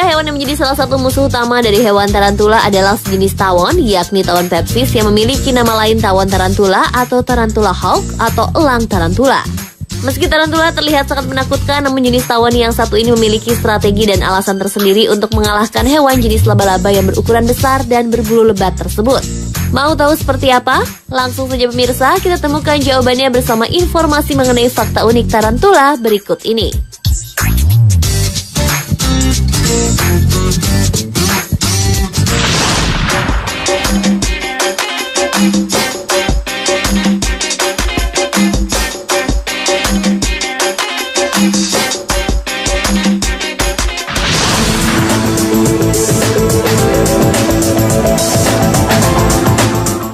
saudara, hewan yang menjadi salah satu musuh utama dari hewan tarantula adalah sejenis tawon, yakni tawon pepsis yang memiliki nama lain tawon tarantula atau tarantula hawk atau elang tarantula. Meski tarantula terlihat sangat menakutkan, namun jenis tawon yang satu ini memiliki strategi dan alasan tersendiri untuk mengalahkan hewan jenis laba-laba yang berukuran besar dan berbulu lebat tersebut. Mau tahu seperti apa? Langsung saja pemirsa, kita temukan jawabannya bersama informasi mengenai fakta unik tarantula berikut ini.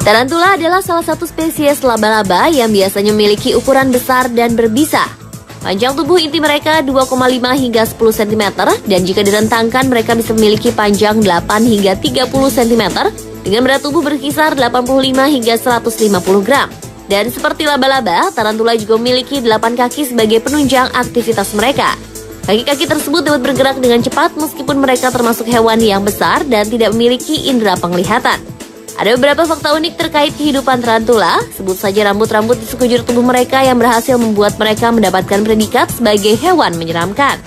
Tarantula adalah salah satu spesies laba-laba yang biasanya memiliki ukuran besar dan berbisa. Panjang tubuh inti mereka 2,5 hingga 10 cm dan jika direntangkan mereka bisa memiliki panjang 8 hingga 30 cm dengan berat tubuh berkisar 85 hingga 150 gram. Dan seperti laba-laba, tarantula juga memiliki 8 kaki sebagai penunjang aktivitas mereka. Kaki-kaki tersebut dapat bergerak dengan cepat meskipun mereka termasuk hewan yang besar dan tidak memiliki indera penglihatan. Ada beberapa fakta unik terkait kehidupan tarantula, sebut saja rambut-rambut di sekujur tubuh mereka yang berhasil membuat mereka mendapatkan predikat sebagai hewan menyeramkan.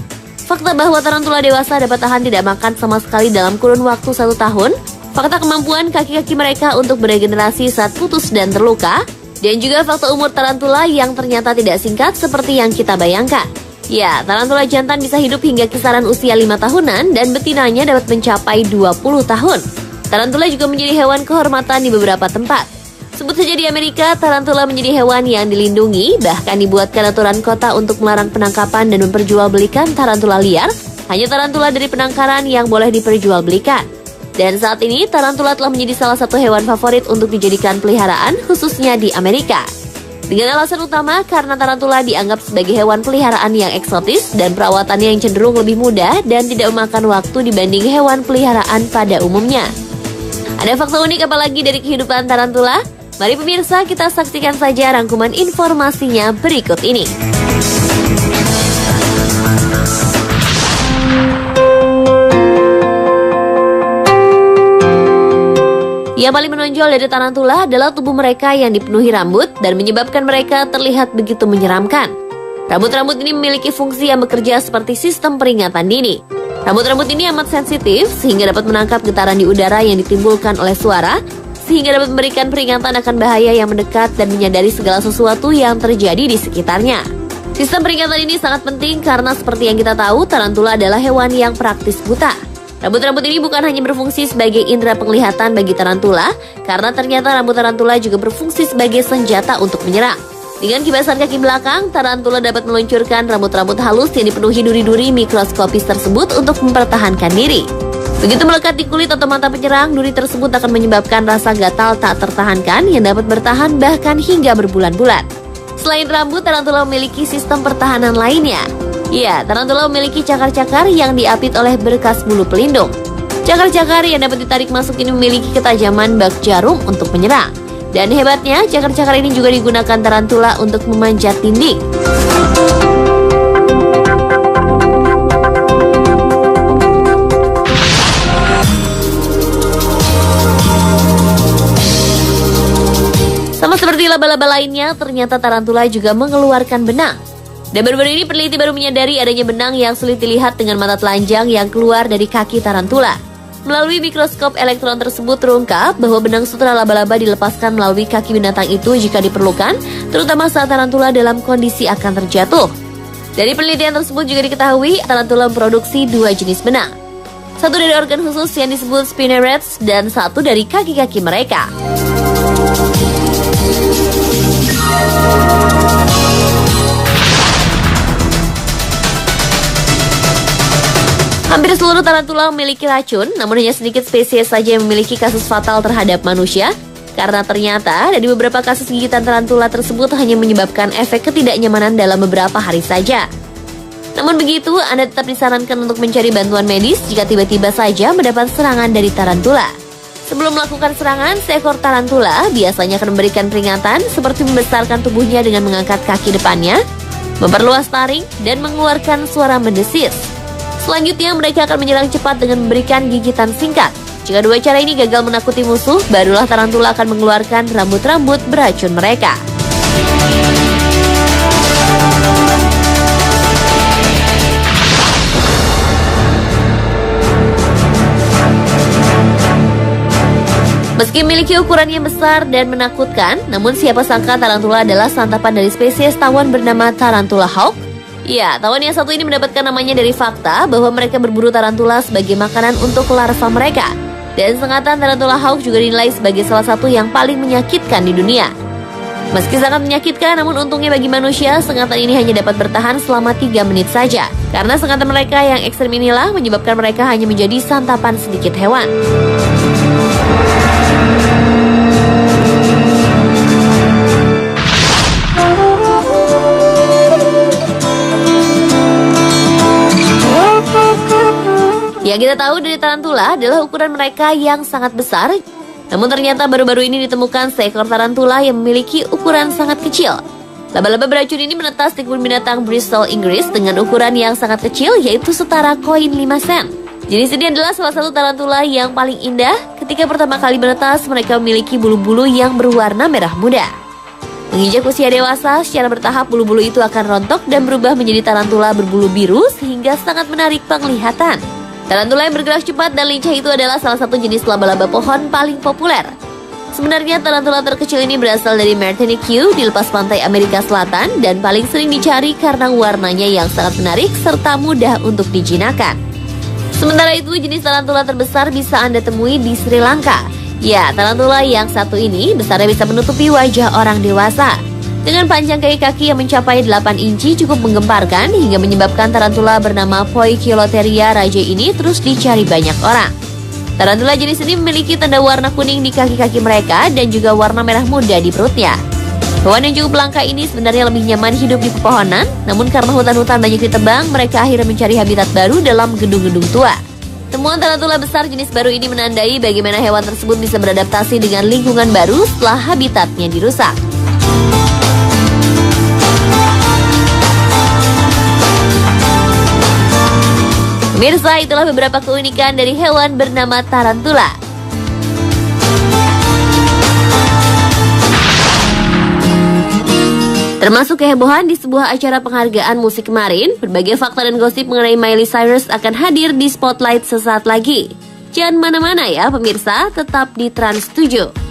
Fakta bahwa tarantula dewasa dapat tahan tidak makan sama sekali dalam kurun waktu 1 tahun, fakta kemampuan kaki-kaki mereka untuk beregenerasi saat putus dan terluka, dan juga fakta umur tarantula yang ternyata tidak singkat seperti yang kita bayangkan. Ya, tarantula jantan bisa hidup hingga kisaran usia 5 tahunan dan betinanya dapat mencapai 20 tahun. Tarantula juga menjadi hewan kehormatan di beberapa tempat. Sebut saja di Amerika, tarantula menjadi hewan yang dilindungi, bahkan dibuatkan aturan kota untuk melarang penangkapan dan memperjualbelikan tarantula liar. Hanya tarantula dari penangkaran yang boleh diperjualbelikan. Dan saat ini, tarantula telah menjadi salah satu hewan favorit untuk dijadikan peliharaan, khususnya di Amerika. Dengan alasan utama karena tarantula dianggap sebagai hewan peliharaan yang eksotis dan perawatannya yang cenderung lebih mudah dan tidak memakan waktu dibanding hewan peliharaan pada umumnya. Ada fakta unik apalagi dari kehidupan tarantula? Mari pemirsa kita saksikan saja rangkuman informasinya berikut ini. Yang paling menonjol dari tarantula adalah tubuh mereka yang dipenuhi rambut dan menyebabkan mereka terlihat begitu menyeramkan. Rambut-rambut ini memiliki fungsi yang bekerja seperti sistem peringatan dini. Rambut-rambut ini amat sensitif sehingga dapat menangkap getaran di udara yang ditimbulkan oleh suara, sehingga dapat memberikan peringatan akan bahaya yang mendekat dan menyadari segala sesuatu yang terjadi di sekitarnya. Sistem peringatan ini sangat penting karena seperti yang kita tahu, tarantula adalah hewan yang praktis buta. Rambut-rambut ini bukan hanya berfungsi sebagai indera penglihatan bagi tarantula, karena ternyata rambut tarantula juga berfungsi sebagai senjata untuk menyerang. Dengan kibasan kaki belakang, tarantula dapat meluncurkan rambut-rambut halus yang dipenuhi duri-duri mikroskopis tersebut untuk mempertahankan diri. Begitu melekat di kulit atau mata penyerang, duri tersebut akan menyebabkan rasa gatal tak tertahankan yang dapat bertahan bahkan hingga berbulan-bulan. Selain rambut, tarantula memiliki sistem pertahanan lainnya. Ya, tarantula memiliki cakar-cakar yang diapit oleh berkas bulu pelindung. Cakar-cakar yang dapat ditarik masuk ini memiliki ketajaman bak jarum untuk menyerang. Dan hebatnya, cakar-cakar ini juga digunakan tarantula untuk memanjat dinding. Sama seperti laba-laba lainnya, ternyata tarantula juga mengeluarkan benang. Dan baru-baru ini peneliti baru menyadari adanya benang yang sulit dilihat dengan mata telanjang yang keluar dari kaki tarantula. Melalui mikroskop elektron tersebut terungkap bahwa benang sutra laba-laba dilepaskan melalui kaki binatang itu jika diperlukan, terutama saat tarantula dalam kondisi akan terjatuh. Dari penelitian tersebut juga diketahui tarantula memproduksi 2 jenis benang. Satu dari organ khusus yang disebut spinnerets dan satu dari kaki-kaki mereka. Hampir seluruh tarantula memiliki racun, namun hanya sedikit spesies saja yang memiliki kasus fatal terhadap manusia. Karena ternyata dari beberapa kasus gigitan tarantula tersebut hanya menyebabkan efek ketidaknyamanan dalam beberapa hari saja. Namun begitu, Anda tetap disarankan untuk mencari bantuan medis jika tiba-tiba saja mendapat serangan dari tarantula. Sebelum melakukan serangan, seekor tarantula biasanya akan memberikan peringatan seperti membesarkan tubuhnya dengan mengangkat kaki depannya, memperluas taring, dan mengeluarkan suara mendesis. Selanjutnya, mereka akan menyerang cepat dengan memberikan gigitan singkat. Jika dua cara ini gagal menakuti musuh, barulah tarantula akan mengeluarkan rambut-rambut beracun mereka. Meski memiliki ukuran yang besar dan menakutkan, namun siapa sangka tarantula adalah santapan dari spesies tawon bernama tarantula hawk. Ya, tawon yang satu ini mendapatkan namanya dari fakta bahwa mereka berburu tarantula sebagai makanan untuk larva mereka. Dan sengatan tarantula hawk juga dinilai sebagai salah satu yang paling menyakitkan di dunia. Meski sangat menyakitkan, namun untungnya bagi manusia, sengatan ini hanya dapat bertahan selama 3 menit saja. Karena sengatan mereka yang ekstrem inilah menyebabkan mereka hanya menjadi santapan sedikit hewan. Yang kita tahu dari tarantula adalah ukuran mereka yang sangat besar. Namun ternyata baru-baru ini ditemukan seekor tarantula yang memiliki ukuran sangat kecil. Laba-laba beracun ini menetas di kebun binatang Bristol, Inggris dengan ukuran yang sangat kecil, yaitu setara koin 5 sen. Jenis ini adalah salah satu tarantula yang paling indah. Ketika pertama kali menetas, mereka memiliki bulu-bulu yang berwarna merah muda. Menginjak usia dewasa, secara bertahap bulu-bulu itu akan rontok dan berubah menjadi tarantula berbulu biru sehingga sangat menarik penglihatan. Tarantula yang bergerak cepat dan lincah itu adalah salah satu jenis laba-laba pohon paling populer. Sebenarnya tarantula terkecil ini berasal dari Martinique di lepas pantai Amerika Selatan dan paling sering dicari karena warnanya yang sangat menarik serta mudah untuk dijinakkan. Sementara itu, jenis tarantula terbesar bisa Anda temui di Sri Lanka. Ya, tarantula yang satu ini besarnya bisa menutupi wajah orang dewasa. Dengan panjang kaki-kaki yang mencapai 8 inci cukup menggemparkan hingga menyebabkan tarantula bernama Poikilotheria raja ini terus dicari banyak orang. Tarantula jenis ini memiliki tanda warna kuning di kaki-kaki mereka dan juga warna merah muda di perutnya. Hewan yang cukup langka ini sebenarnya lebih nyaman hidup di pepohonan, namun karena hutan-hutan banyak ditebang, mereka akhirnya mencari habitat baru dalam gedung-gedung tua. Temuan tarantula besar jenis baru ini menandai bagaimana hewan tersebut bisa beradaptasi dengan lingkungan baru setelah habitatnya dirusak. Pemirsa, itulah beberapa keunikan dari hewan bernama tarantula. Termasuk kehebohan di sebuah acara penghargaan musik kemarin, berbagai fakta dan gosip mengenai Miley Cyrus akan hadir di Spotlight sesaat lagi. Jangan mana-mana ya pemirsa, tetap di Trans 7.